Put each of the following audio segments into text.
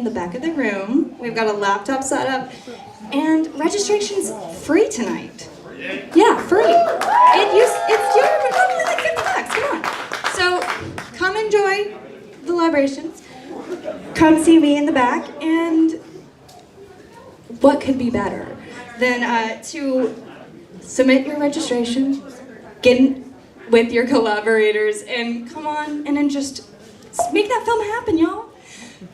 in the back of the room. We've got a laptop set up, and registration's free tonight. Yeah, free. It's only like $50. Come on. So come enjoy the libations. Come see me in the back, and what could be better than to submit your registration, get in with your collaborators, and come on and then just make that film happen, y'all.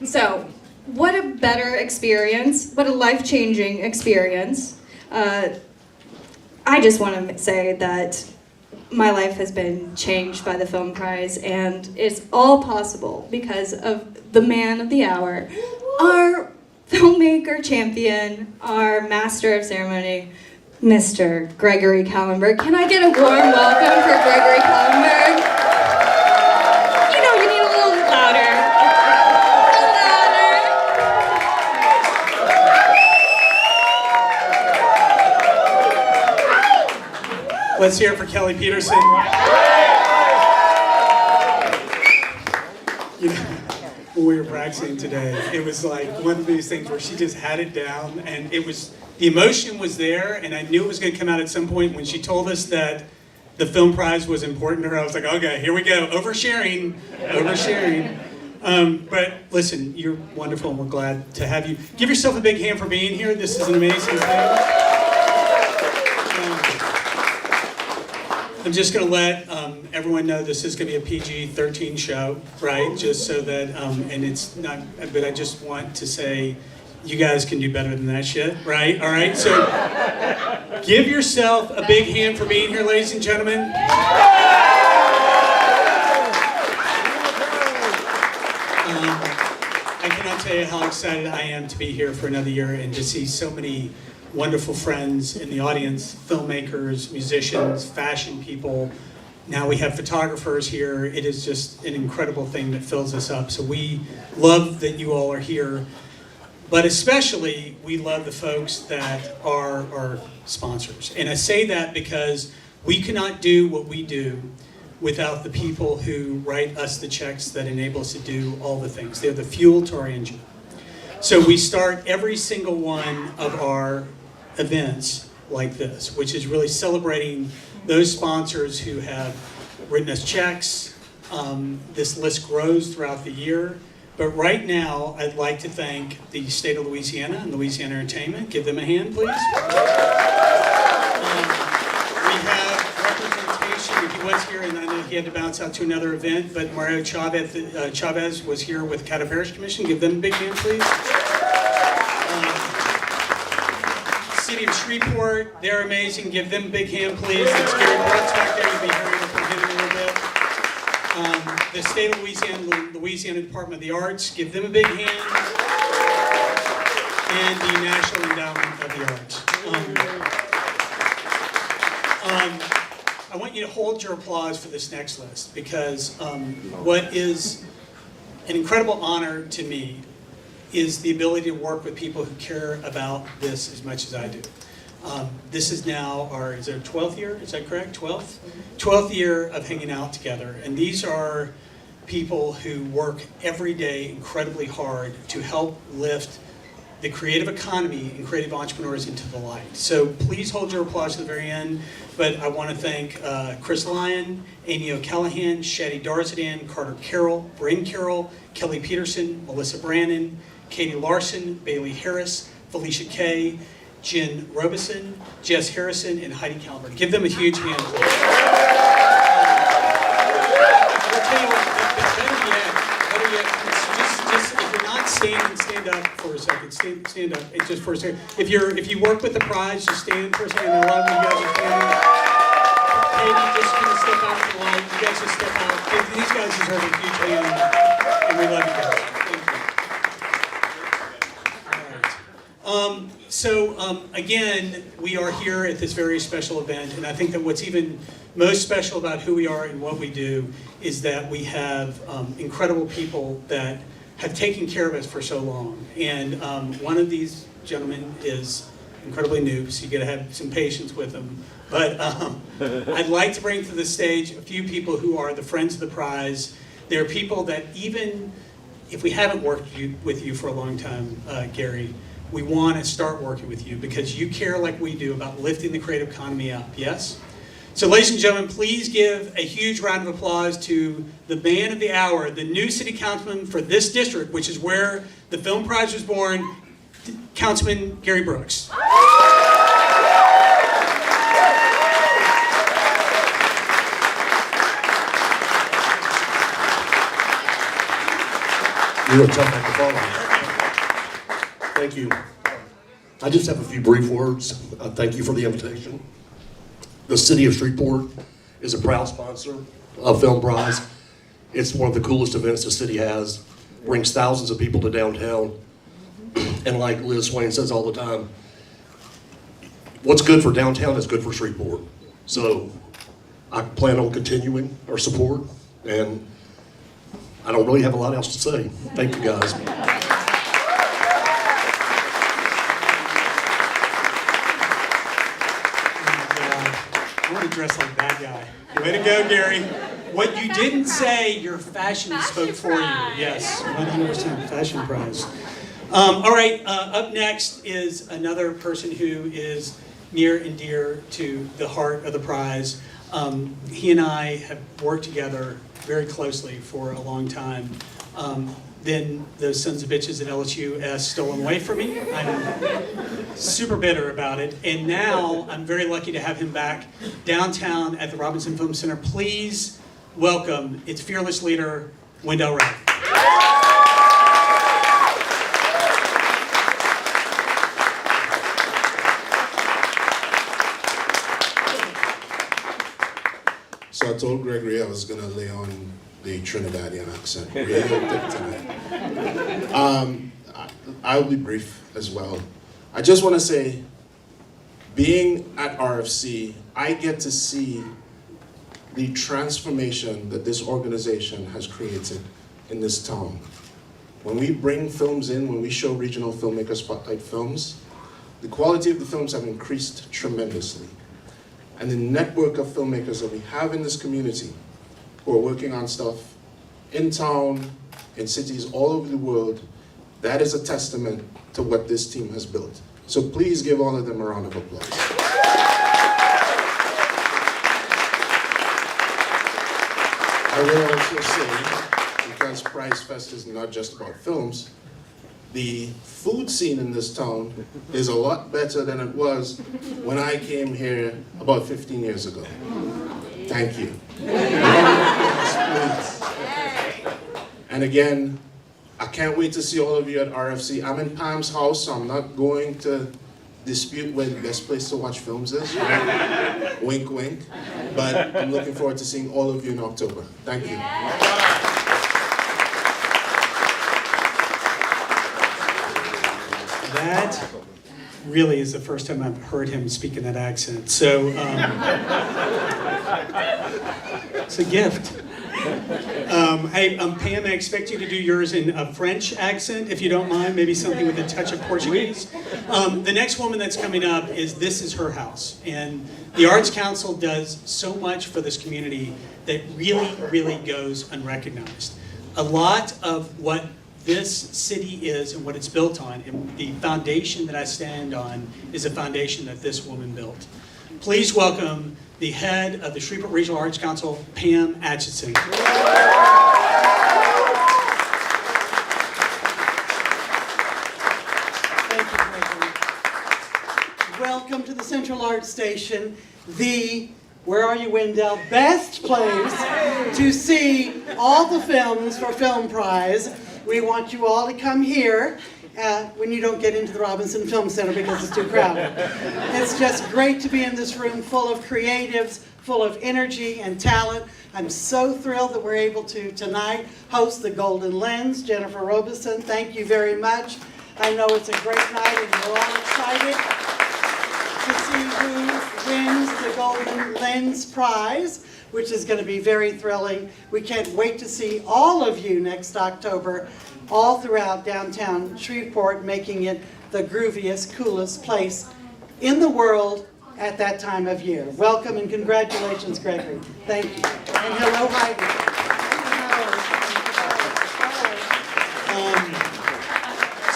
So, what a better experience, what a life-changing experience. I just want to say that my life has been changed by the Film Prize, and it's all possible because of the man of the hour, our filmmaker champion, our master of ceremony, Mr. Gregory Kallenberg. Can I get a warm welcome for Gregory Kallenberg? You know, you need a little louder. Let's hear it for Kelly Peterson. You know, when we were practicing today, it was like one of these things where she just had it down, and it was, the emotion was there, and I knew it was going to come out at some point. When she told us that the Film Prize was important to her, I was like, okay, here we go, oversharing. But listen, you're wonderful, and we're glad to have you. Give yourself a big hand for being here. This is an amazing thing. I'm just going to let everyone know this is going to be a PG-13 show, right? Just so that, and it's not, but I just want to say, you guys can do better than that shit, right? All right, so give yourself a big hand for being here, ladies and gentlemen. I cannot tell you how excited I am to be here for another year and to see so many wonderful friends in the audience, filmmakers, musicians, fashion people. Now we have photographers here. It is just an incredible thing that fills us up. So we love that you all are here, but especially we love the folks that are our sponsors. And I say that because we cannot do what we do without the people who write us the checks that enable us to do all the things. They're the fuel to our engine. So we start every single one of our events like this, which is really celebrating those sponsors who have written us checks. This list grows throughout the year. But right now, I'd like to thank the state of Louisiana and Louisiana Entertainment. Give them a hand, please. We have representation. He was here, and I know he had to bounce out to another event, but Mario Chavez was here with Caddo Parish Commission. Give them a big hand, please. City of Shreveport, they're amazing. Give them a big hand, please. It's Gary Brooks back there. You'll be hearing from him in a little bit. The state of Louisiana Department of the Arts, give them a big hand. And the National Endowment of the Arts. I want you to hold your applause for this next list, because what is an incredible honor to me is the ability to work with people who care about this as much as I do. This is now our, is it our 12th year? Is that correct? 12th? 12th year of hanging out together. And these are people who work every day incredibly hard to help lift the creative economy and creative entrepreneurs into the light. So please hold your applause to the very end. But I want to thank Chris Lyon, Amy O'Callahan, Shadi Darzadan, Carter Carroll, Bryn Carroll, Kelly Peterson, Melissa Brannon, Katie Larson, Bailey Harris, Felicia Kay, Jen Robeson, Jess Harrison, and Heidi Calvert. Give them a huge hand, please. I'll tell you what, better yet, just if you're not standing, stand up for a second. Stand up just for a second. If you work with the prize, just stand for a second. A lot of you guys are standing. Katie, just gonna step out of the line. You guys just step out. These guys deserve a huge hand, and we love you guys. Again, we are here at this very special event, and I think that what's even most special about who we are and what we do is that we have incredible people that have taken care of us for so long. And one of these gentlemen is incredibly new, so you got to have some patience with him. But I'd like to bring to the stage a few people who are the friends of the prize. They're people that even if we haven't worked with you for a long time, Gary, we want to start working with you because you care like we do about lifting the creative economy up, yes? So ladies and gentlemen, please give a huge round of applause to the man of the hour, the new city councilman for this district, which is where the Film Prize was born, Councilman Gary Brooks. You're a tough act to follow. Thank you. I just have a few brief words. Thank you for the invitation. The city of Shreveport is a proud sponsor of Film Prize. It's one of the coolest events the city has. Brings thousands of people to downtown. And like Liz Swain says all the time, what's good for downtown is good for Shreveport. So I plan on continuing our support, and I don't really have a lot else to say. Thank you, guys. I want to dress like that guy. Way to go, Gary. What you didn't say, your fashion spoke for you. Yes, 100% fashion prize. All right, up next is another person who is near and dear to the heart of the prize. He and I have worked together very closely for a long time. Then those sons of bitches at LSU stolen away from me. I'm super bitter about it. And now I'm very lucky to have him back downtown at the Robinson Film Center. Please welcome its fearless leader, Wendell Ray. So I told Gregory I was going to lay on the Trinidadian accent real thick tonight. I'll be brief as well. I just want to say, being at RFC, I get to see the transformation that this organization has created in this town. When we bring films in, when we show regional filmmakers spotlight films, the quality of the films have increased tremendously. And the network of filmmakers that we have in this community who are working on stuff in town, in cities all over the world, that is a testament to what this team has built. So please give all of them a round of applause. I will also say, because Prize Fest is not just about films, the food scene in this town is a lot better than it was when I came here about 15 years ago. Thank you. And again, I can't wait to see all of you at RFC. I'm in Pam's house, so I'm not going to dispute where the best place to watch films is. Wink, wink. But I'm looking forward to seeing all of you in October. Thank you. That really is the first time I've heard him speak in that accent. So it's a gift. Hey, Pam, I expect you to do yours in a French accent, if you don't mind, maybe something with a touch of Portuguese. The next woman that's coming up this is her house. And the Arts Council does so much for this community that really, really goes unrecognized. A lot of what this city is and what it's built on, and the foundation that I stand on is a foundation that this woman built. Please welcome the head of the Shreveport Regional Arts Council, Pam Atchison. Thank you, Gregory. Welcome to the Central Arts Station, the, where are you, Wendell, best place to see all the films for Film Prize. We want you all to come here when you don't get into the Robinson Film Center because it's too crowded. It's just great to be in this room full of creatives, full of energy and talent. I'm so thrilled that we're able to tonight host the Golden Lens. Jennifer Robeson, thank you very much. I know it's a great night and we're all excited to see who wins the Golden Lens Prize, which is going to be very thrilling. We can't wait to see all of you next October, all throughout downtown Shreveport, making it the grooviest, coolest place in the world at that time of year. Welcome and congratulations, Gregory. Thank you. And hello, Heidi.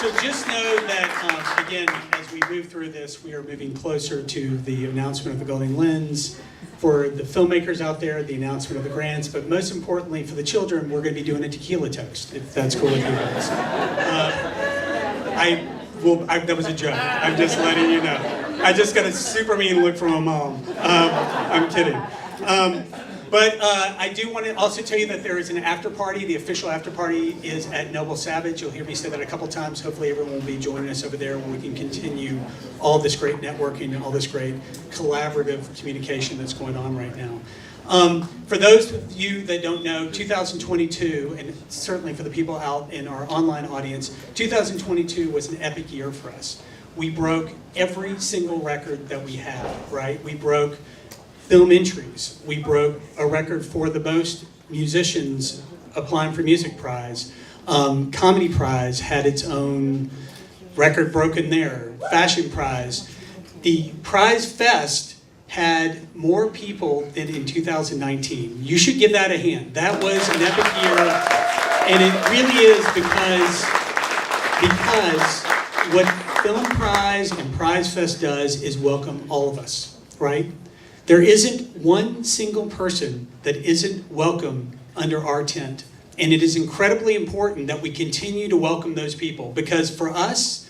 So just know that, again, as we move through this, we are moving closer to the announcement of the Golden Lens. For the filmmakers out there, the announcement of the grants, but most importantly for the children, we're going to be doing a tequila toast, if that's cool with you guys. That was a joke. I'm just letting you know. I just got a super mean look from my mom. I'm kidding. But I do want to also tell you that there is an after party. The official after party is at Noble Savage. You'll hear me say that a couple times. Hopefully everyone will be joining us over there where we can continue all this great networking and all this great collaborative communication that's going on right now. For those of you that don't know, 2022, and certainly for the people out in our online audience, 2022 was an epic year for us. We broke every single record that we have, right? We broke film entries. We broke a record for the most musicians applying for Music Prize. Comedy Prize had its own record broken there. Fashion Prize. The Prize Fest had more people than in 2019. You should give that a hand. That was an epic year, and it really is because what Film Prize and Prize Fest does is welcome all of us, right? There isn't one single person that isn't welcome under our tent. And it is incredibly important that we continue to welcome those people, because for us,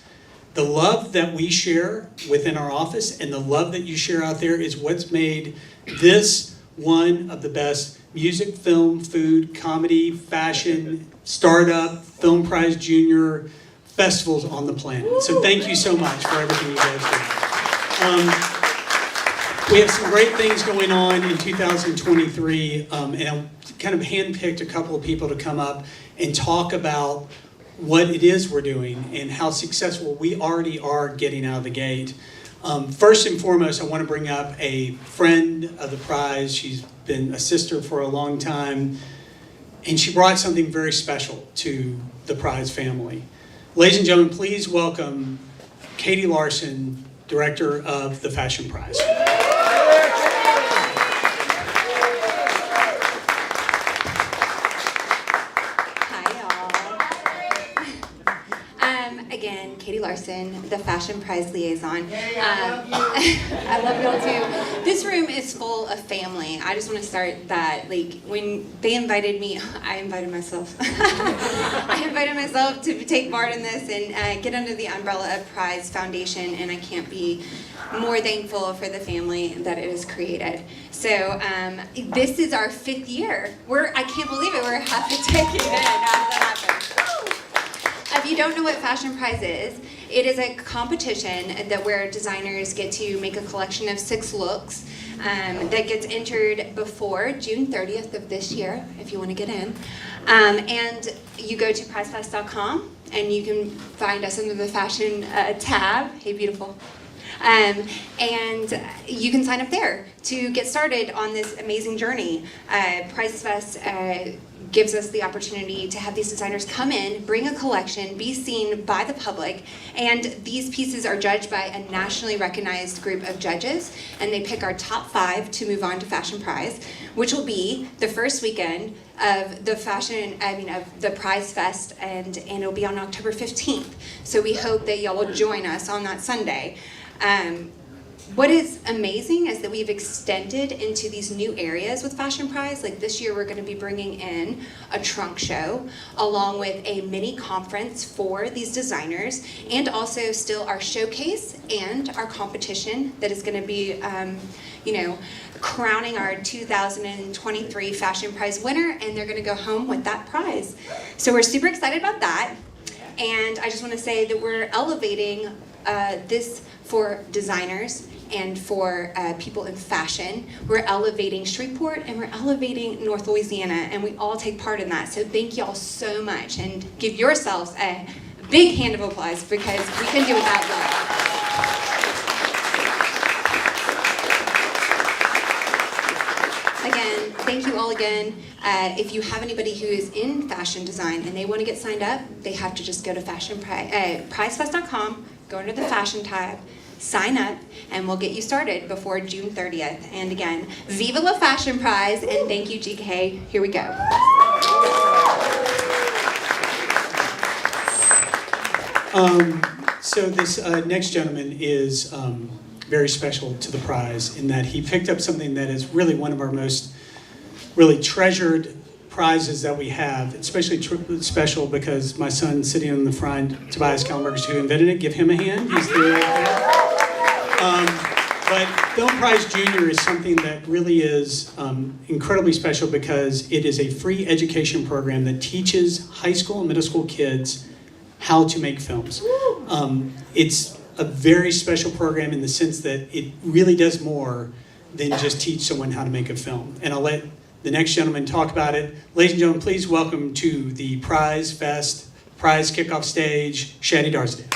the love that we share within our office and the love that you share out there is what's made this one of the best music, film, food, comedy, fashion, startup, Film Prize Junior festivals on the planet. So thank you so much for everything you guys do. We have some great things going on in 2023, and I kind of handpicked a couple of people to come up and talk about what it is we're doing and how successful we already are getting out of the gate. First and foremost, I want to bring up a friend of the prize. She's been a sister for a long time, and she brought something very special to the prize family. Ladies and gentlemen, please welcome Katie Larson, Director of the Fashion Prize. Again, Katie Larson, the Fashion Prize Liaison. I love y'all too. This room is full of family. I just want to start that. Like, when they invited me, I invited myself. I invited myself to take part in this and get under the umbrella of Prize Foundation, and I can't be more thankful for the family that it has created. So this is our 5th year. I can't believe it. We're half a decade in. How did that happen? If you don't know what Fashion Prize is, it is a competition where designers get to make a collection of 6 looks that gets entered before June 30th of this year, if you want to get in. And you go to prizefest.com and you can find us under the fashion tab. Hey, beautiful. And you can sign up there to get started on this amazing journey. Prize Fest gives us the opportunity to have these designers come in, bring a collection, be seen by the public, and these pieces are judged by a nationally recognized group of judges, and they pick our top 5 to move on to Fashion Prize, which will be the first weekend of the Prize Fest, and it'll be on October 15th. So we hope that y'all will join us on that Sunday. What is amazing is that we've extended into these new areas with Fashion Prize. Like this year, we're going to be bringing in a trunk show along with a mini conference for these designers, and also still our showcase and our competition that is going to be, crowning our 2023 Fashion Prize winner, and they're going to go home with that prize. So we're super excited about that. And I just want to say that we're elevating this for designers and for people in fashion. We're elevating Shreveport and we're elevating North Louisiana, and we all take part in that. So thank y'all so much, and give yourselves a big hand of applause, because we can do it that way. Again, thank you all again. If you have anybody who is in fashion design and they want to get signed up, they have to just go to prizefest.com, go under the fashion tab, sign up, and we'll get you started before June 30th. And again, Viva la Fashion Prize, and thank you, GK. Here we go. So this next gentleman is very special to the prize in that he picked up something that is really one of our most really treasured prizes that we have, especially special because my son sitting in the front, Tobias Kallenberg, who invented it. Give him a hand. He's the right there. But Film Prize Junior is something that really is incredibly special because it is a free education program that teaches high school and middle school kids how to make films. It's a very special program in the sense that it really does more than just teach someone how to make a film. And I'll let the next gentleman talk about it. Ladies and gentlemen, please welcome to the Prize Fest, Prize Kickoff stage, Shadi Darsdale.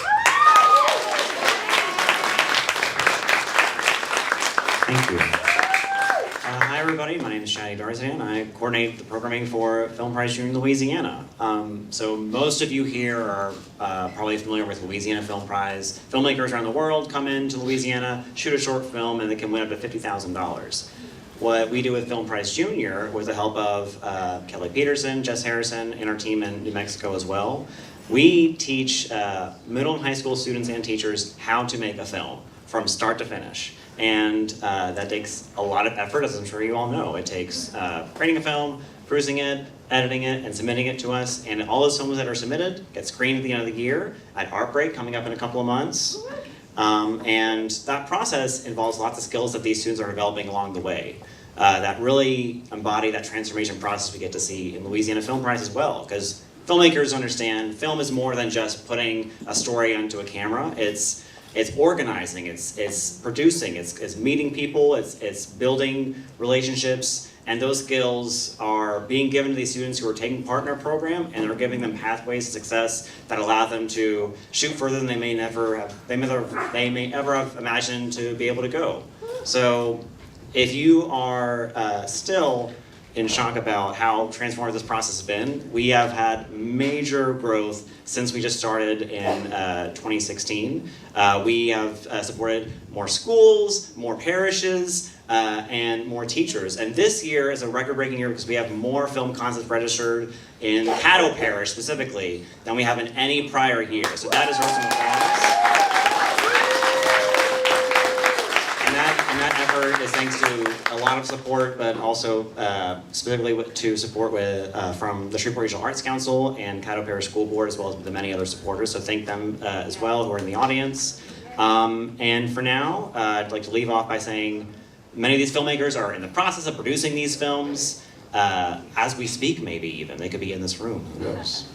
Thank you. Hi everybody, my name is Shadi Darsdale. I coordinate the programming for Film Prize Junior in Louisiana. So most of you here are probably familiar with Louisiana Film Prize. Filmmakers around the world come into Louisiana, shoot a short film, and they can win up to $50,000. What we do with Film Prize Junior, with the help of Kelly Peterson, Jess Harrison, and our team in New Mexico as well, we teach middle and high school students and teachers how to make a film from start to finish. And that takes a lot of effort, as I'm sure you all know. It takes creating a film, producing it, editing it, and submitting it to us. And all those films that are submitted get screened at the end of the year at Art Break, coming up in a couple of months. And that process involves lots of skills that these students are developing along the way that really embody that transformation process we get to see in Louisiana Film Prize as well. Because filmmakers understand film is more than just putting a story onto a camera. It's organizing, it's producing, it's meeting people, it's building relationships, and those skills are being given to these students who are taking part in our program, and are giving them pathways to success that allow them to shoot further than they may ever have imagined to be able to go. So if you are still in shock about how transformative this process has been, we have had major growth since we just started in 2016. We have supported more schools, more parishes, and more teachers. And this year is a record-breaking year because we have more film concepts registered in Caddo Parish specifically than we have in any prior year. So that is worth some applause. And that effort is thanks to a lot of support, but also specifically to support from the Shreveport Regional Arts Council and Caddo Parish School Board, as well as the many other supporters. So thank them as well who are in the audience. And for now, I'd like to leave off by saying many of these filmmakers are in the process of producing these films as we speak, maybe even. They could be in this room, who knows?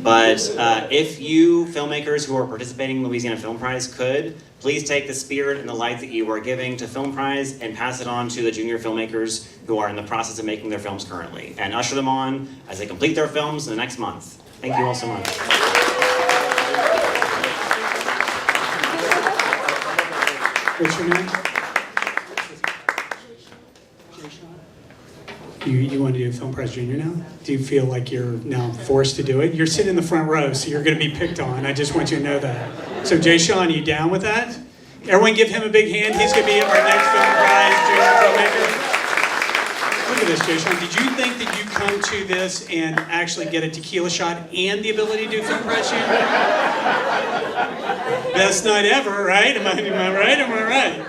But if you filmmakers who are participating in the Louisiana Film Prize could, please take the spirit and the light that you are giving to Film Prize and pass it on to the junior filmmakers who are in the process of making their films currently, and usher them on as they complete their films in the next month. Thank you all so much. What's your name? You want to do Film Prize Junior now? Do you feel like you're now forced to do it? You're sitting in the front row, so you're going to be picked on. I just want you to know that. So Jay Sean, are you down with that? Everyone give him a big hand. He's going to be our next Film Prize Junior filmmaker. Look at this, Jay Sean. Did you think that you come to this and actually get a tequila shot and the ability to do Film Prize Junior? Best night ever, right? Am I right? Am I right?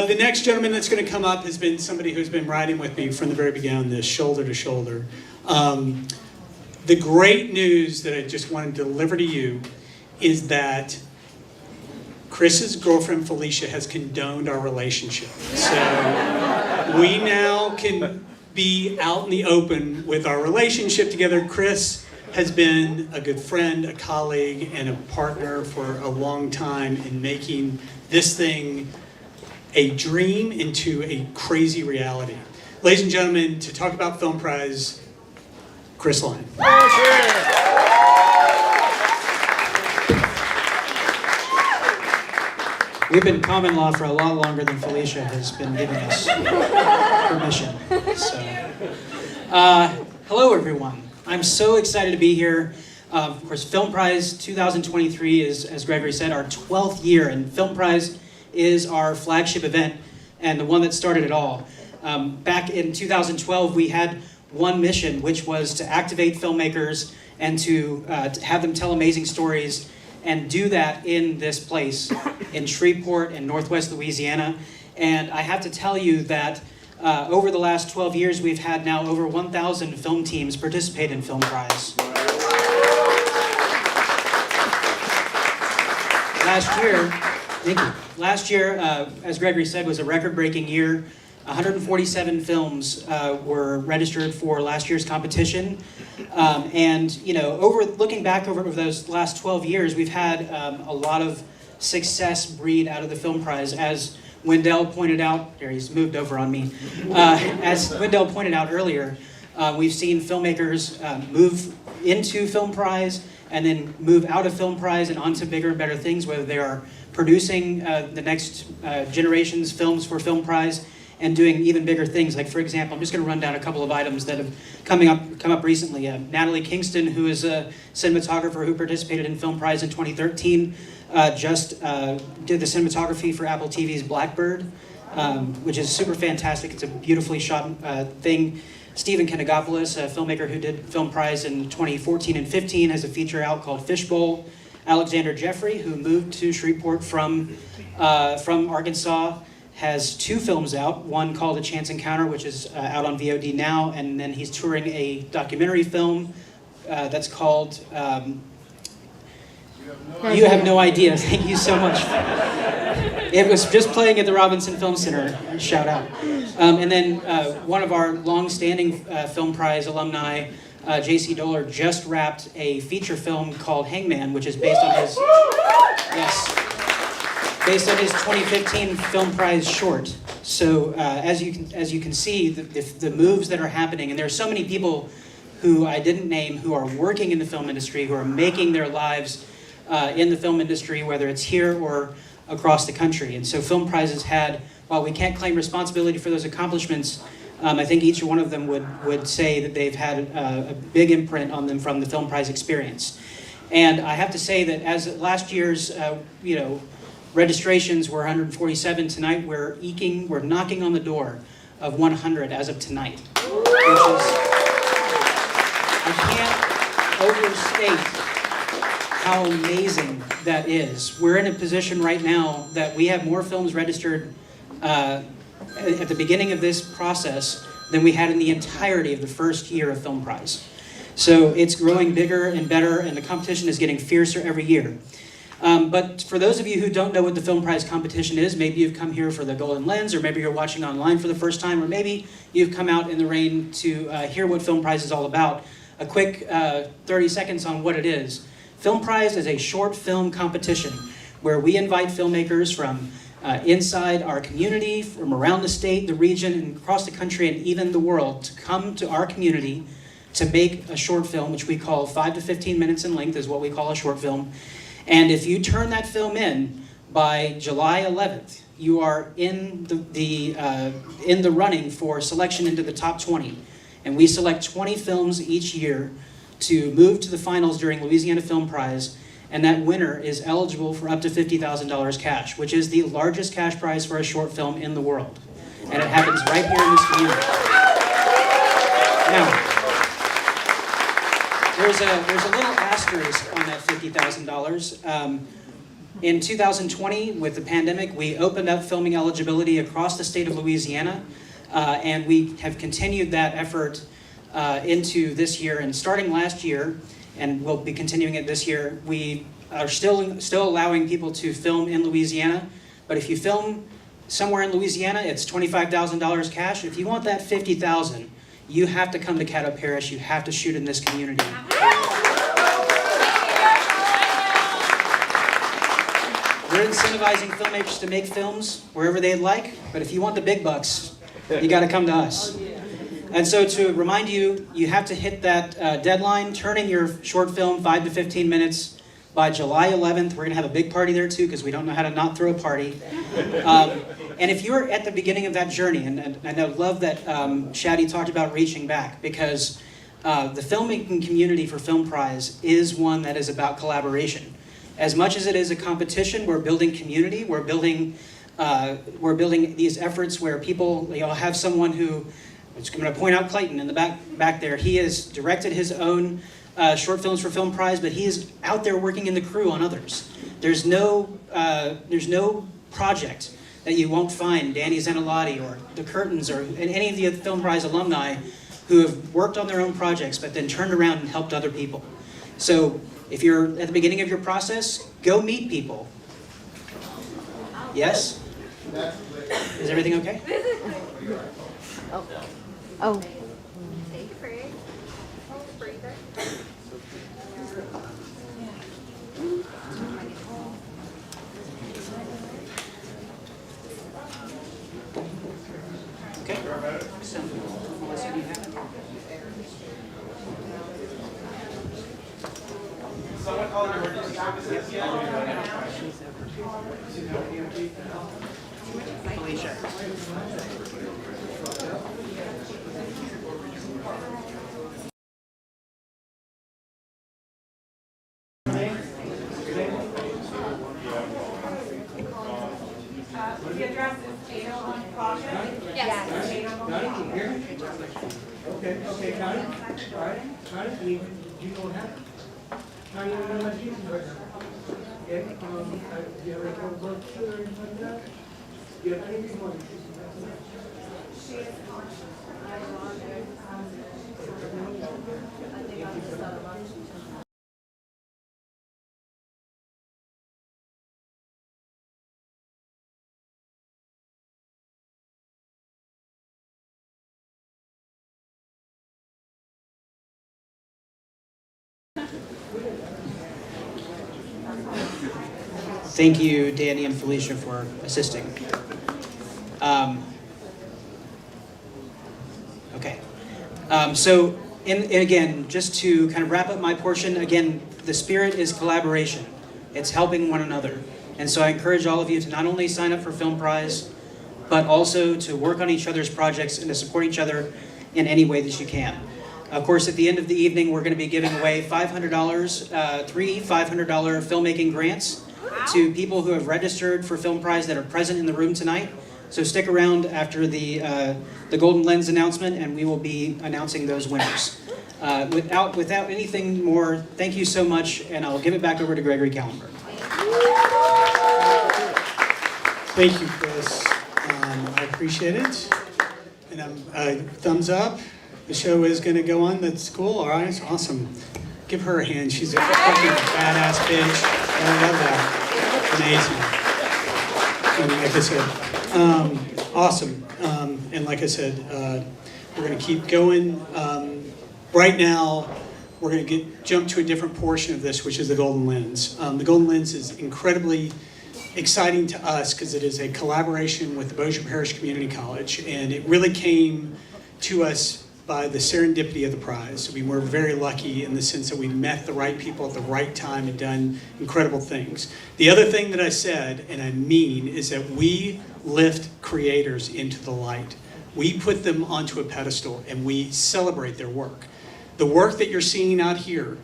The next gentleman that's going to come up has been somebody who's been riding with me from the very beginning, this shoulder to shoulder. The great news that I just wanted to deliver to you is that Chris's girlfriend Felicia has condoned our relationship. So we now can be out in the open with our relationship together. Chris has been a good friend, a colleague, and a partner for a long time in making this thing a dream into a crazy reality. Ladies and gentlemen, to talk about Film Prize, Chris Lyon. We've been common law for a lot longer than Felicia has been giving us permission. So, hello everyone. I'm so excited to be here. Of course, Film Prize 2023 is, as Gregory said, our 12th year, and Film Prize is our flagship event and the one that started it all. Back in 2012, we had one mission, which was to activate filmmakers and to have them tell amazing stories and do that in this place in Shreveport in Northwest Louisiana. And I have to tell you that over the last 12 years, we've had now over 1,000 film teams participate in Film Prize. Last year, as Gregory said, was a record-breaking year. 147 films were registered for last year's competition. And you know, looking back over those last 12 years, we've had a lot of success breed out of the Film Prize. As Wendell pointed out, there he's moved over on me. As Wendell pointed out earlier, we've seen filmmakers move into Film Prize and then move out of Film Prize and onto bigger and better things, whether they are producing the next generation's films for Film Prize and doing even bigger things. Like, for example, I'm just going to run down a couple of items that have come up recently. Natalie Kingston, who is a cinematographer who participated in Film Prize in 2013, just did the cinematography for Apple TV's Blackbird, which is super fantastic. It's a beautifully shot thing. Stephen Kenegopoulos, a filmmaker who did Film Prize in 2014 and 15, has a feature out called Fishbowl. Alexander Jeffrey, who moved to Shreveport from Arkansas, has 2 films out, one called A Chance Encounter, which is out on VOD now, and then he's touring a documentary film that's called You Have No Idea. Thank you so much. It was just playing at the Robinson Film Center, shout out. And then one of our long-standing Film Prize alumni, J.C. Doler, just wrapped a feature film called Hangman, which is based on his... Yes. Based on his 2015 Film Prize short. So as you can see, the moves that are happening, and there are so many people who I didn't name who are working in the film industry, who are making their lives in the film industry, whether it's here or across the country. And so Film Prize has had, while we can't claim responsibility for those accomplishments, I think each one of them would say that they've had a big imprint on them from the Film Prize experience. And I have to say that as last year's, registrations were 147. Tonight we're knocking on the door of 100 as of tonight, which is, I can't overstate how amazing that is. We're in a position right now that we have more films registered at the beginning of this process than we had in the entirety of the first year of Film Prize. So it's growing bigger and better, and the competition is getting fiercer every year. But for those of you who don't know what the Film Prize competition is, maybe you've come here for the Golden Lens, or maybe you're watching online for the first time, or maybe you've come out in the rain to hear what Film Prize is all about. A quick 30 seconds on what it is. Film Prize is a short film competition where we invite filmmakers from inside our community, from around the state, the region, and across the country, and even the world, to come to our community to make a short film, which we call 5 to 15 minutes in length is what we call a short film. And if you turn that film in by July 11th, you are in the running for selection into the top 20. And we select 20 films each year to move to the finals during Louisiana Film Prize. And that winner is eligible for up to $50,000 cash, which is the largest cash prize for a short film in the world. And it happens right here in this community. Now, there's a little asterisk on that $50,000. In 2020, with the pandemic, we opened up filming eligibility across the state of Louisiana, and we have continued that effort into this year. And starting last year, and we'll be continuing it this year, we are still allowing people to film in Louisiana. But if you film somewhere in Louisiana, it's $25,000 cash. If you want that $50,000, you have to come to Caddo Parish. You have to shoot in this community. We're incentivizing filmmakers to make films wherever they'd like, but if you want the big bucks, you got to come to us. And so to remind you, you have to hit that deadline, turning your short film 5 to 15 minutes by July 11th. We're going to have a big party there too, because we don't know how to not throw a party. And if you're at the beginning of that journey, and I love that Shadi talked about reaching back, because the filmmaking community for Film Prize is one that is about collaboration. As much as it is a competition, we're building community. We're building these efforts where people, have someone who, I'm going to point out Clayton in the back there. He has directed his own short films for Film Prize, but he is out there working in the crew on others. There's no project that you won't find Danny Zenalotti or the Curtains or any of the Film Prize alumni who have worked on their own projects but then turned around and helped other people. So if you're at the beginning of your process, go meet people. Yes? Is everything okay? Oh. Take a break. Hold a breather. Okay. So, Melissa, do you have it? Felicia. The address is 801 Project. Yes. 801 Okay, got it? All right, do you know what happened? How do you know my Jesus right now? Okay, do you have a birth certificate or anything like that? Do you have any reason why your Jesus She is conscious. I want Thank you, Danny and Felicia, for assisting. Okay. So, and again, just to kind of wrap up my portion, again, the spirit is collaboration. It's helping one another. And so I encourage all of you to not only sign up for Film Prize, but also to work on each other's projects and to support each other in any way that you can. Of course, at the end of the evening, we're going to be giving away $500, three $500 filmmaking grants to people who have registered for Film Prize that are present in the room tonight. So stick around after the Golden Lens announcement, and we will be announcing those winners. Without anything more, thank you so much, and I'll give it back over to Gregory Kallenberg. Thank you, Chris. I appreciate it. And thumbs up. The show is going to go on. That's cool. All right, awesome. Give her a hand. She's a fucking badass bitch. I love that. Amazing. And like I said, awesome. And like I said, we're going to keep going. Right now, we're going to jump to a different portion of this, which is the Golden Lens. The Golden Lens is incredibly exciting to us because it is a collaboration with the Bossier Parish Community College, and it really came to us by the serendipity of the prize. We were very lucky in the sense that we met the right people at the right time and done incredible things. The other thing that I said, and I mean, is that we lift creators into the light. We put them onto a pedestal and we celebrate their work. The work that you're seeing out here,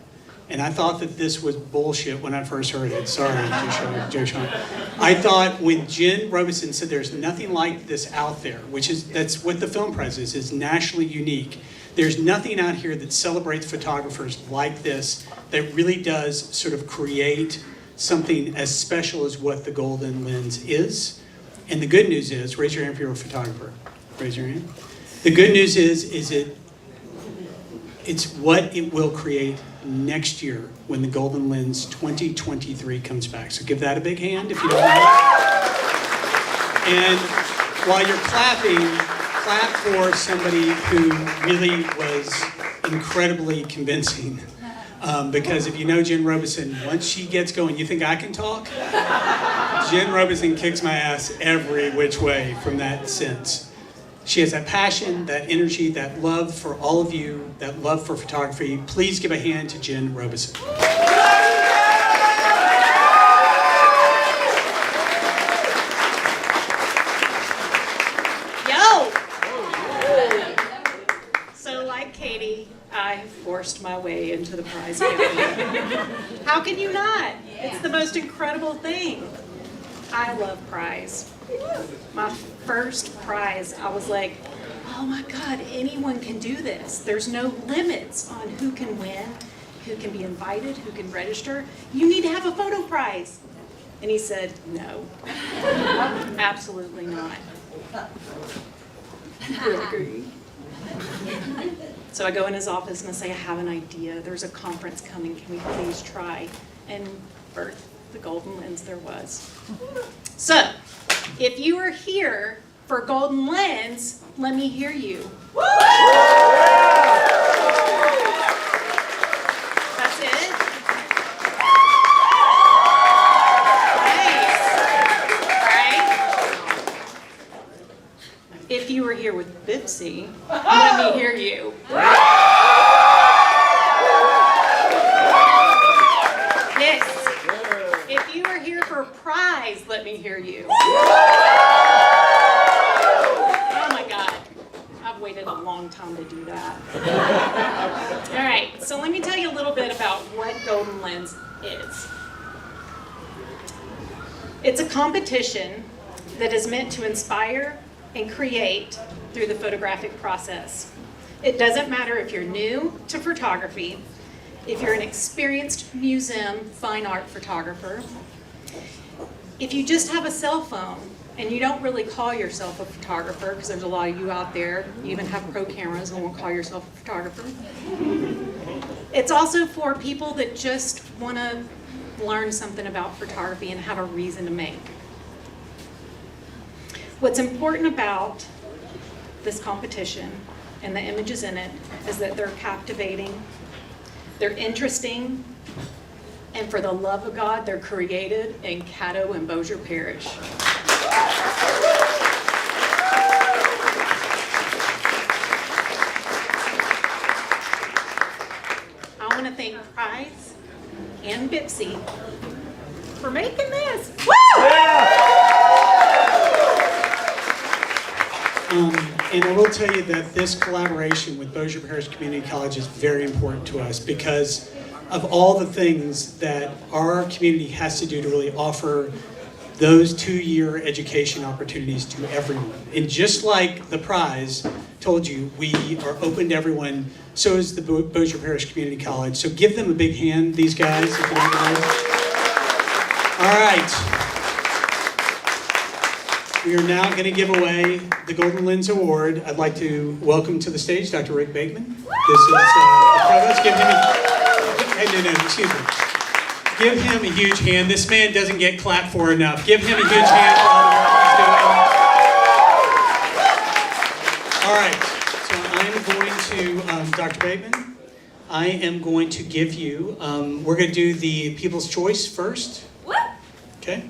and I thought that this was bullshit when I first heard it. Sorry, Joe Sean. I thought when Jen Robinson said there's nothing like this out there, that's what the Film Prize is nationally unique. There's nothing out here that celebrates photographers like this that really does sort of create something as special as what the Golden Lens is. And the good news is, raise your hand if you're a photographer. Raise your hand. The good news is it's what it will create next year when the Golden Lens 2023 comes back. So give that a big hand if you don't know. And while you're clapping, clap for somebody who really was incredibly convincing. Because if you know Jen Robinson, once she gets going, you think I can talk? Jen Robinson kicks my ass every which way from that sense. She has that passion, that energy, that love for all of you, that love for photography. Please give a hand to Jen Robinson. Yo! So like Katie, I forced my way into the prize family. How can you not? It's the most incredible thing. I love prize. My first prize, I was like, oh my God, anyone can do this. There's no limits on who can win, who can be invited, who can register, you need to have a photo prize. And he said, no, absolutely not. Really agree. So I go in his office and I say, I have an idea. There's a conference coming. Can we please try and birth the golden lens there was? So if you are here for golden lens, let me hear you. That's it? Nice. All right. If you were here with Bipsy, let me hear you. Yes. If you are here for prize, let me hear you. Oh my God. I've waited a long time to do that. All right, so let me tell you a little bit about what Golden Lens is. It's a competition that is meant to inspire and create through the photographic process. It doesn't matter if you're new to photography, if you're an experienced museum fine art photographer, if you just have a cell phone and you don't really call yourself a photographer, because there's a lot of you out there, you even have pro cameras and won't call yourself a photographer. It's also for people that just want to learn something about photography and have a reason to make. What's important about this competition and the images in it is that they're captivating, they're interesting, and for the love of God, they're created in Caddo and Bossier Parish. I want to thank Prize and Bipsy for making this. Woo! And I will tell you that this collaboration with Bossier Parish Community College is very important to us because of all the things that our community has to do to really offer those 2-year education opportunities to everyone. And just like the prize told you, we are open to everyone. So is the Bossier Parish Community College. So give them a big hand, these guys, if you don't mind. All right. We are now going to give away the Golden Lens Award. I'd like to welcome to the stage Dr. Rick Bateman. This is the provost. Give him excuse me. Give him a huge hand. This man doesn't get clapped for enough. Give him a huge hand for all the work he's doing. All right, so I'm going to, Dr. Bateman, I am going to give you, we're going to do the People's Choice first. What? Okay.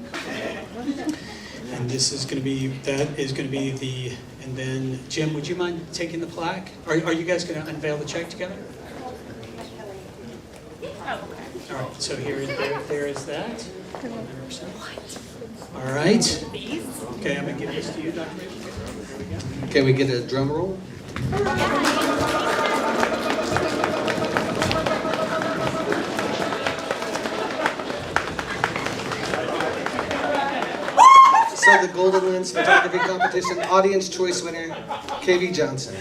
And this is going to be, that is going to be the, and then Jim, would you mind taking the plaque? Are you guys going to unveil the check together? All right, so there is that. 100%. All right. Okay, I'm going to give this to you, Dr. Bateman. Can we get a drum roll? So the Golden Lens Photography Competition Audience Choice winner, KV Johnson.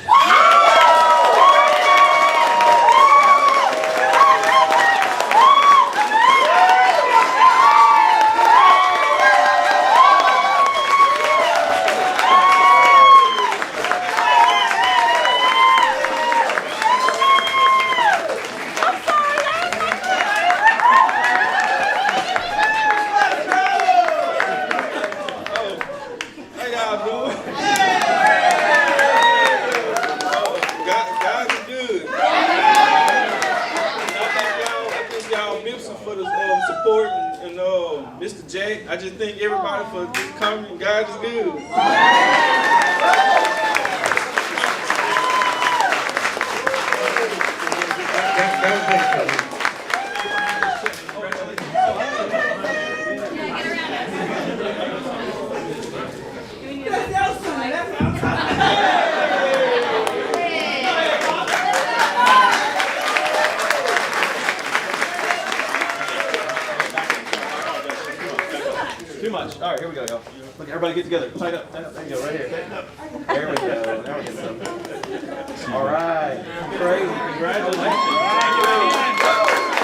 Mr. J, I just thank everybody for just coming. God is good. Too much. All right, here we go, y'all. Look, everybody get together. Tighten up. There you go, right here. Tighten up. There we go. Now we get some. All right. Crazy. Congratulations.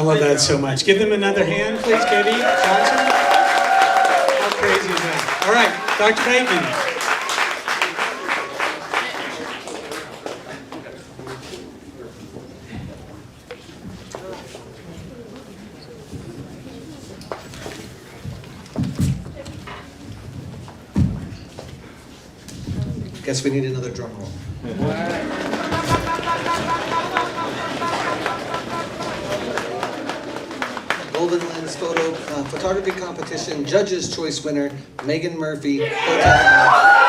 love that so much. Give them another hand, please, Katie Johnson. How crazy is that? All right, Dr. Bateman. Guess we need another drum roll. Golden Lens photography competition, Judges' Choice winner, Megan Murphy, Hotel.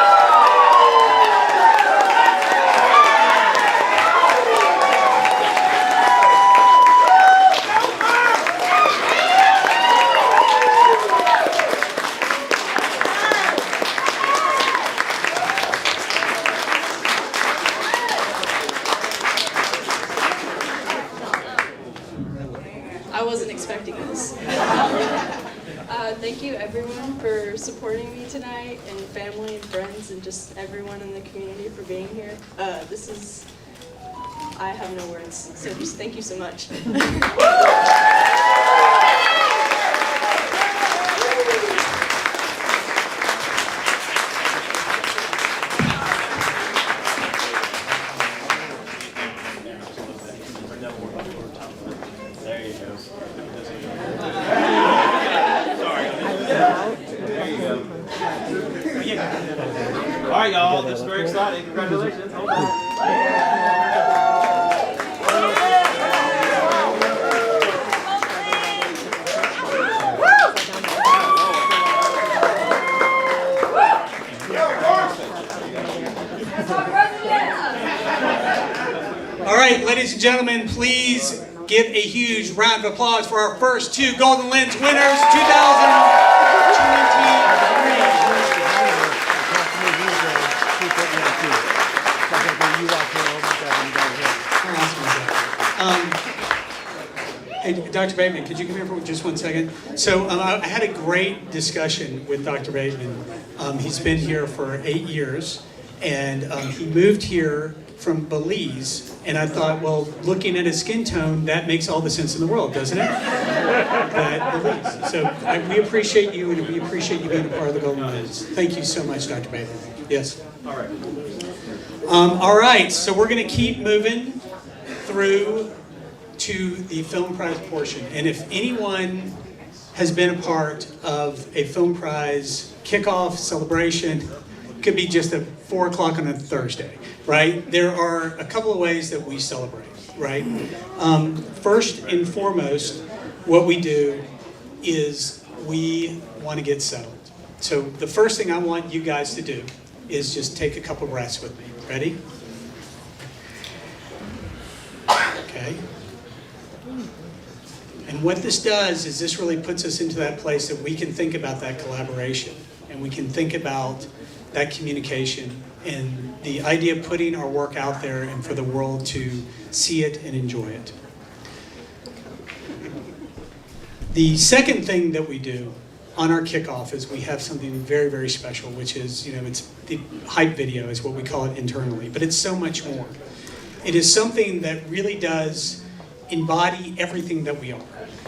I wasn't expecting this. Thank you everyone for supporting me tonight, and family and friends and just everyone in the community for being here. I have no words, so just thank you so much. There you go. All right, y'all. This is very exciting. Congratulations. Hold on. All right, ladies and gentlemen, please give a huge round of applause for our first two Golden Lens winners, 2023. Hey, Dr. Bateman, could you come here for just 1 second? So I had a great discussion with Dr. Bateman. He's been here for 8 years, and he moved here from Belize, and I thought, well, looking at his skin tone, that makes all the sense in the world, doesn't it? That Belize. So we appreciate you, and we appreciate you being a part of the Golden Lens. Thank you so much, Dr. Bateman. Yes? All right. All right, so we're going to keep moving through to the film prize portion. And if anyone has been a part of a film prize kickoff celebration, could be just at 4 o'clock on a Thursday, right? There are a couple of ways that we celebrate, right? First and foremost, what we do is we want to get settled. So the first thing I want you guys to do is just take a couple breaths with me. Ready? Okay. And what this does is this really puts us into that place that we can think about that collaboration, and we can think about that communication and the idea of putting our work out there and for the world to see it and enjoy it. The second thing that we do on our kickoff is we have something very, very special, which is, it's the hype video is what we call it internally, but it's so much more. It is something that really does embody everything that we are.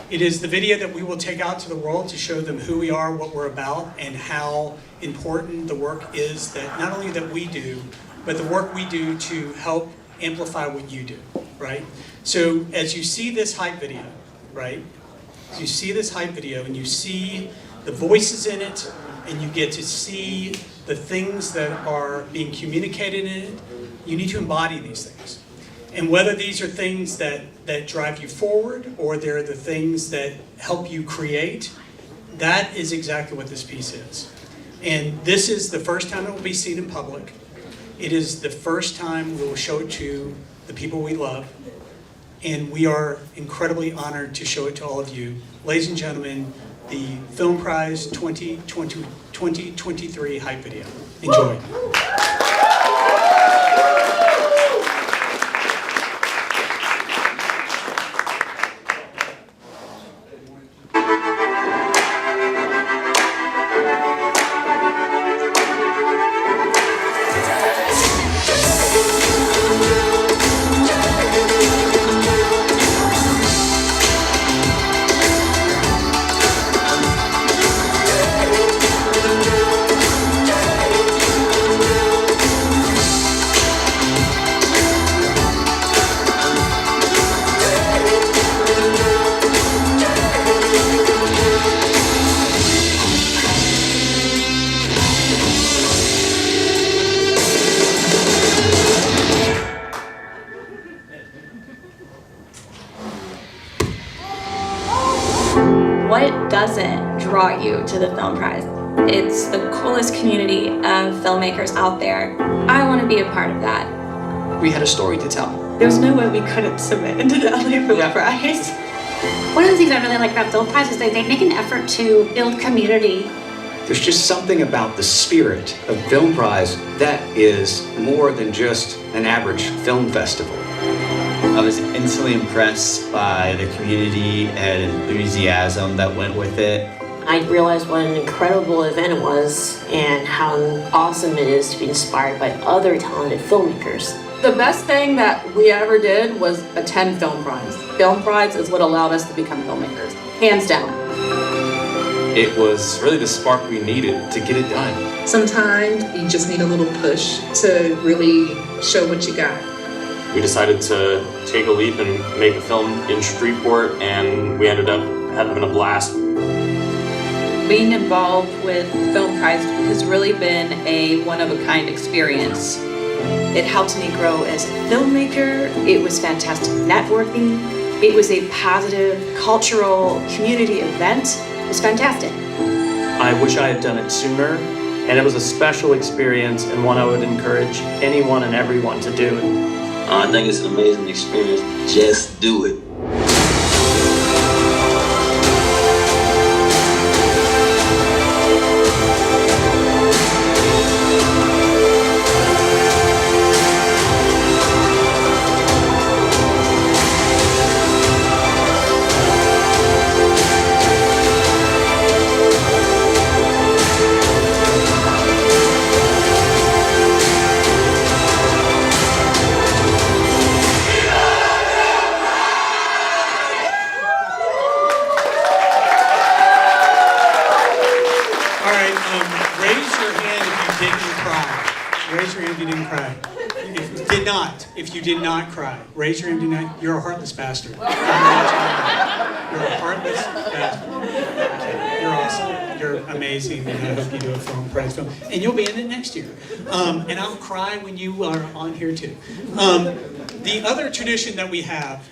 It is the video that we will take out to the world to show them who we are, what we're about, and how important the work is that not only that we do, but the work we do to help amplify what you do, right? So as you see this hype video, right? As you see this hype video and you see the voices in it, and you get to see the things that are being communicated in it, you need to embody these things. And whether these are things that drive you forward or they're the things that help you create, that is exactly what this piece is. And this is the first time it will be seen in public. It is the first time we will show it to the people we love. And we are incredibly honored to show it to all of you. Ladies and gentlemen, the Film Prize 2023 hype video. Enjoy. doesn't draw you to the Film Prize? It's the coolest community of filmmakers out there. I want to be a part of that. We had a story to tell. There's no way we couldn't submit into the LA Film Prize. One of the things I really like about Film Prize is that they make an effort to build community. There's just something about the spirit of Film Prize that is more than just an average film festival. I was instantly impressed by the community and enthusiasm that went with it. I realized what an incredible event it was and how awesome it is to be inspired by other talented filmmakers. The best thing that we ever did was attend Film Prize. Film Prize is what allowed us to become filmmakers, hands down. It was really the spark we needed to get it done. Sometimes you just need a little push to really show what you got. We decided to take a leap and make a film in Shreveport, and we ended up having a blast. Being involved with Film Prize has really been a one-of-a-kind experience. It helped me grow as a filmmaker. It was fantastic networking. It was a positive cultural community event. It was fantastic. I wish I had done it sooner, and it was a special experience and one I would encourage anyone and everyone to do. I think it's an amazing experience. Just do it. If you did not cry, raise your hand. Do not. You're a heartless bastard. You're a heartless bastard. Okay. You're awesome. You're amazing, and I hope you do a Film Prize film, and you'll be in it next year. And I'll cry when you are on here too. The other tradition that we have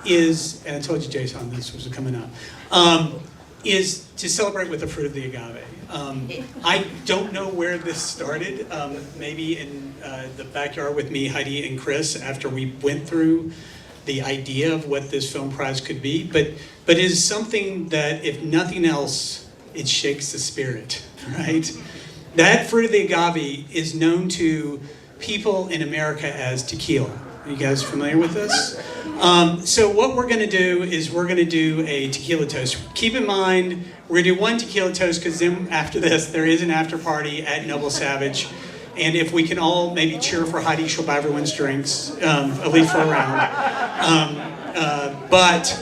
is, and I told you, Jason, this was coming up, is to celebrate with the fruit of the agave. I don't know where this started, maybe in the backyard with me, Heidi, and Chris, after we went through the idea of what this Film Prize could be, but it is something that, if nothing else, it shakes the spirit, right? That fruit of the agave is known to people in America as tequila. Are you guys familiar with this? So what we're gonna do is we're gonna do a tequila toast. Keep in mind, we're gonna do one tequila toast because then after this, there is an after party at Noble Savage. And if we can all maybe cheer for Heidi, she'll buy everyone's drinks, at least for a round. But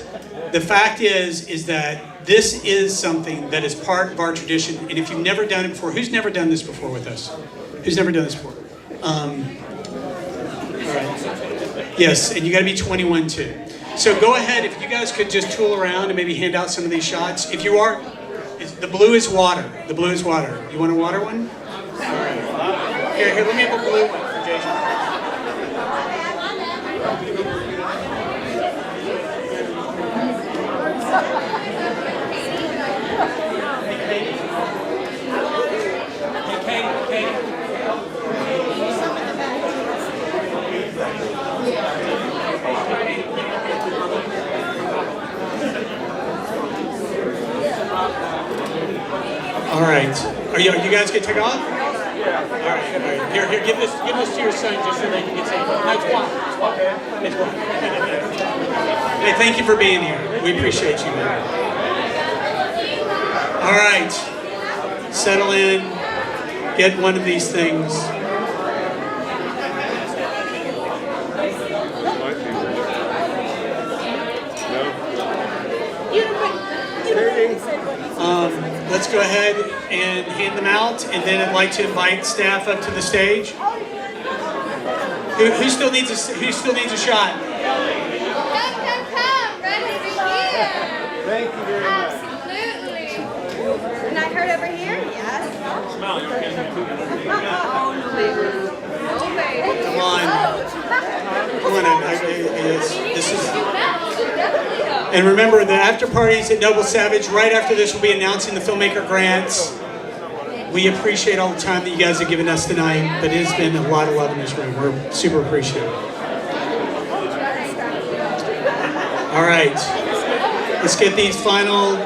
the fact is that this is something that is part of our tradition. And if you've never done it before, who's never done this before with us? Who's never done this before? All right. Yes, and you gotta be 21 too. So go ahead, if you guys could just tool around and maybe hand out some of these shots. If you are, the blue is water. The blue is water. You want a water one? All right. Here, let me have a blue one for Jason. All right. Are you guys gonna take off? Yeah. All right. Here, give this to your son just so they can get safe. No, it's one. It's one. Hey, thank you for being here. We appreciate you, man. All right. Settle in. Get one of these things. Let's go ahead and hand them out, and then I'd like to invite staff up to the stage. Who still needs a shot? Come, right over here. Thank you very much. Absolutely. And I heard over here, yes. Smile, you okay? Come on. Come on. This is. And remember, the after parties at Noble Savage, right after this, we'll be announcing the filmmaker grants. We appreciate all the time that you guys have given us tonight, but it has been a lot of love in this room. We're super appreciative. All right, let's get these final,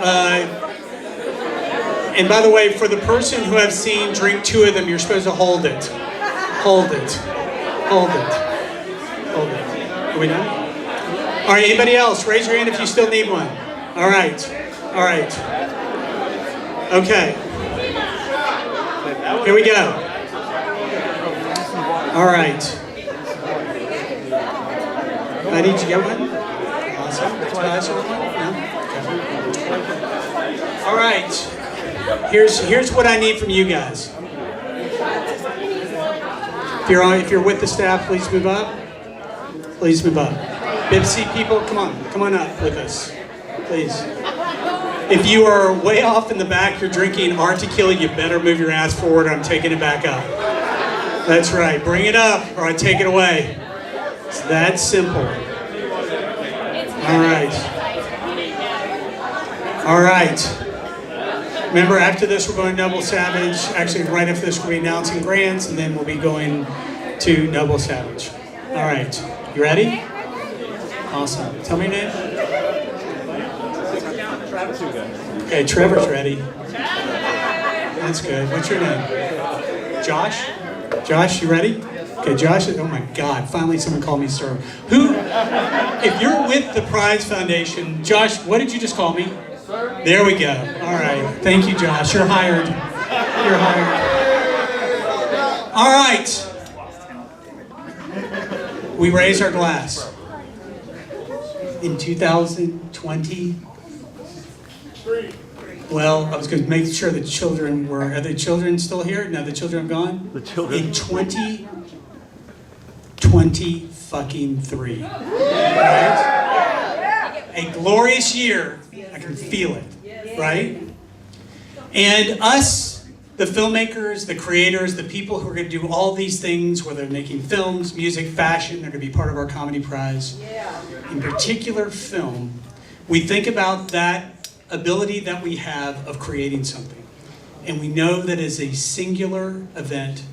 and by the way, for the person who I've seen drink 2 of them, you're supposed to hold it. Hold it. Hold it. Hold it. Are we done? All right, anybody else? Raise your hand if you still need one. All right. All right. Okay. Here we go. All right. Did you get one? Awesome. No? All right. Here's what I need from you guys. If you're with the staff, please move up. Please move up. BIPC people, come on up with us, please. If you are way off in the back, you're drinking our tequila, you better move your ass forward. I'm taking it back up. That's right. Bring it up, or I take it away. It's that simple. All right. All right. Remember, after this, we're going to Noble Savage. Actually, right after this, we'll be announcing grants, and then we'll be going to Noble Savage. All right. You ready? Awesome. Tell me your name. Okay, Trevor's ready. That's good. What's your name? Josh? Josh, you ready? Okay, Josh. Oh my God! Finally, someone called me sir. Who? If you're with the Prize Foundation, Josh, what did you just call me? There we go. All right. Thank you, Josh. You're hired. You're hired. All right. We raise our glass. In 2020, well, I was going to make sure the children were, are the children still here? No, the children have gone? The children. In 2023, right? A glorious year, I can feel it, right? And us, the filmmakers, the creators, the people who are going to do all these things, whether they're making films, music, fashion, they're going to be part of our comedy prize. In particular film, we think about that ability that we have of creating something. And we know that as a singular event,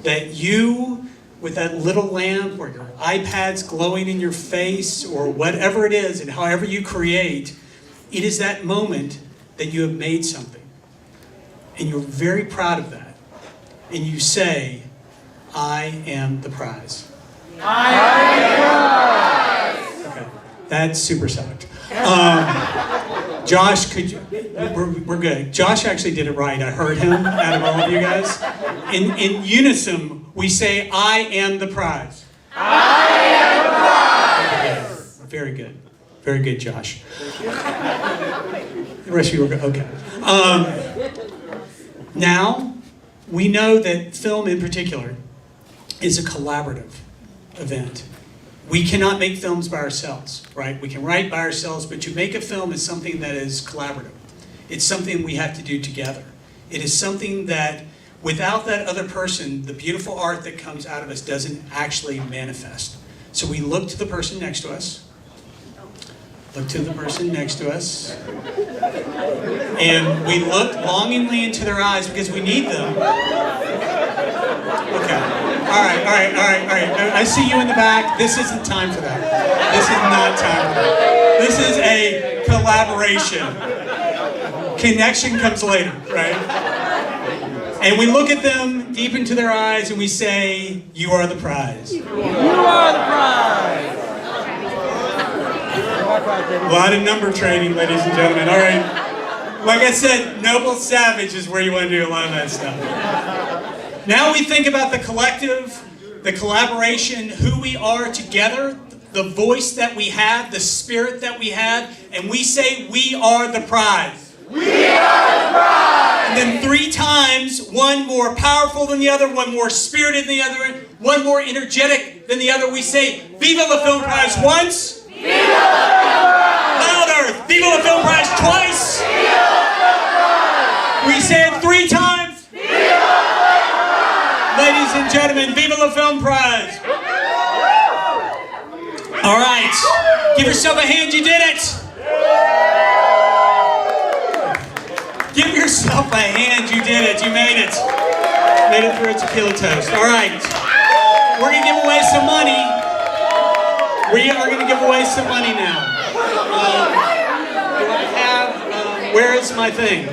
that you, with that little lamp or your iPad's glowing in your face or whatever it is and however you create, it is that moment that you have made something. And you're very proud of that. And you say, I am the prize. I am the prize! Okay, that's super sucked. Josh, could you, we're good. Josh actually did it right. I heard him out of all of you guys. In unison, we say, I am the prize. I am the prize! Very good. Very good, Josh. The rest of you were good. Okay. Now, we know that film in particular is a collaborative event. We cannot make films by ourselves, right? We can write by ourselves, but to make a film is something that is collaborative. It's something we have to do together. It is something that, without that other person, the beautiful art that comes out of us doesn't actually manifest. So we look to the person next to us. Look to the person next to us. And we look longingly into their eyes because we need them. Okay. All right. I see you in the back. This isn't time for that. This is not time for that. This is a collaboration. Connection comes later, right? And we look at them deep into their eyes and we say, you are the prize. You are the prize. A lot of number training, ladies and gentlemen. All right. Like I said, Noble Savage is where you want to do a lot of that stuff. Now we think about the collective, the collaboration, who we are together, the voice that we have, the spirit that we have, and we say, we are the prize. We are the prize! And then 3 times, one more powerful than the other, one more spirited than the other, one more energetic than the other, we say, Viva la Film Prize once. Viva la Film Prize! Louder! Viva la Film Prize twice! Viva la Film Prize! We say it 3 times. Viva la Film Prize! Ladies and gentlemen, Viva la Film Prize! All right. Give yourself a hand, you did it! did it. You made it. Made it through a tequila toast. All right. We're going to give away some money. We are going to give away some money now. Do I have, where is my thing?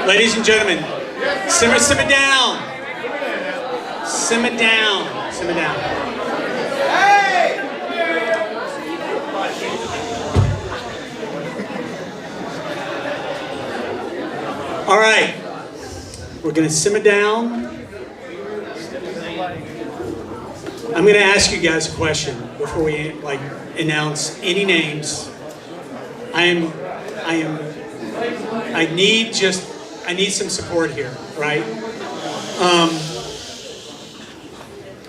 Ladies and gentlemen, simmer down. Simmer down. Simmer down. All right, we're going to simmer down. I'm going to ask you guys a question before we announce any names. I need some support here, right?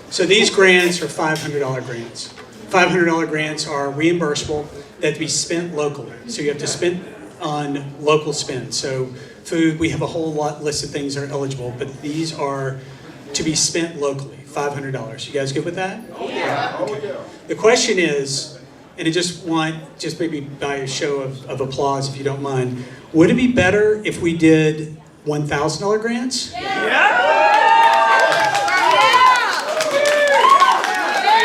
So these grants are $500 grants. $500 grants are reimbursable that have to be spent locally. So you have to spend on local spend. So food, we have a whole list of things that are eligible, but these are to be spent locally, $500. You guys good with that? Oh yeah. Okay. The question is, and I just maybe by a show of applause, if you don't mind, would it be better if we did $1,000 grants? Yeah.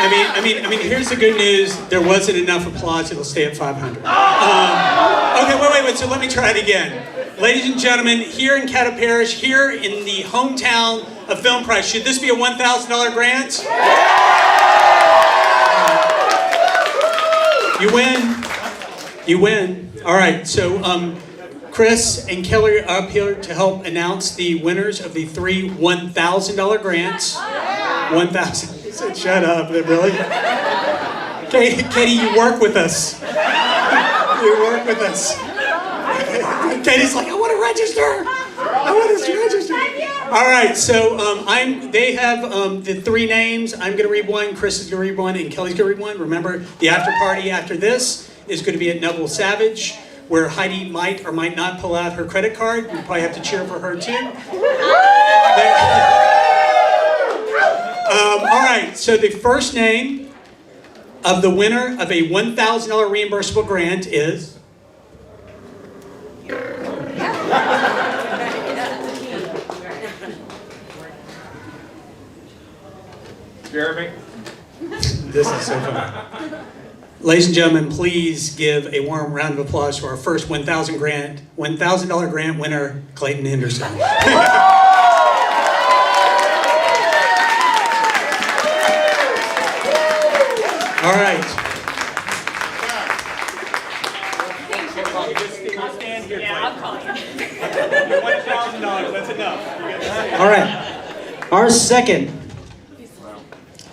I mean, here's the good news. There wasn't enough applause. It'll stay at 500. Okay, wait. So let me try it again. Ladies and gentlemen, here in Caddo Parish, here in the hometown of Film Prize, should this be a $1,000 grant? You win. You win. All right, so Chris and Kelly are up here to help announce the winners of the 3 $1,000 grants. 1,000. He said, shut up, really? Katie, you work with us. You work with us. Katie's like, I want to register. I want to register. All right, so they have the 3 names. I'm going to read one, Chris is going to read one, and Kelly's going to read one. Remember, the after party after this is going to be at Neville Savage, where Heidi might or might not pull out her credit card. You probably have to cheer for her too. All right, so the first name of the winner of a $1,000 reimbursable grant is... Jeremy. This is so fun. Ladies and gentlemen, please give a warm round of applause for our first $1,000 grant winner, Clayton Henderson. All right. Stand here, I'll call you. $1,000, that's enough. All right. Our second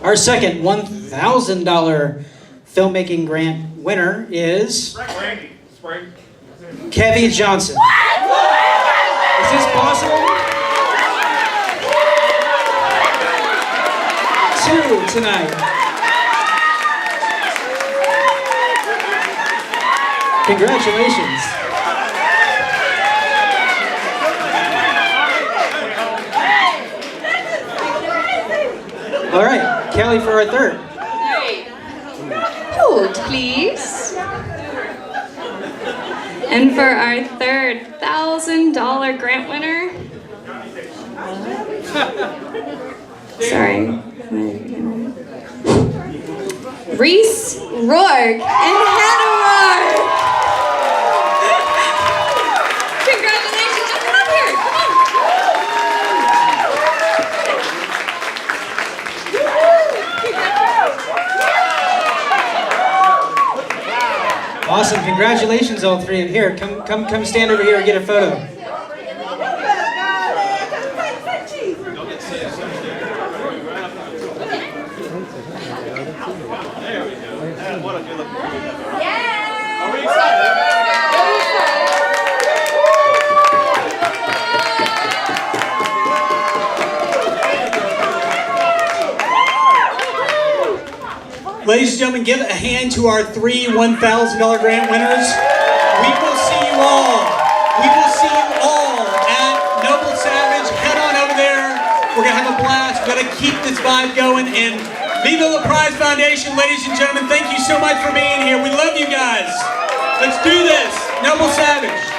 $1,000 filmmaking grant winner is Kevin Johnson. Is this possible? 2 tonight. Congratulations. All right, Kelly for our third. Hold, please. And for our third $1,000 grant winner, sorry, Reese Rourke and Hannah Rourke. Congratulations, just come up here, come on. Awesome, congratulations all 3 of here. Come stand over here and get a photo. Yeah! Are we excited? Ladies and gentlemen, give a hand to our 3 $1,000 grant winners. We will see you all. We will see you all at Noble Savage. Head on over there. We're going to have a blast. We're going to keep this vibe going. And Viva La Prize Foundation, ladies and gentlemen, thank you so much for being here. We love you guys. Let's do this. Noble Savage.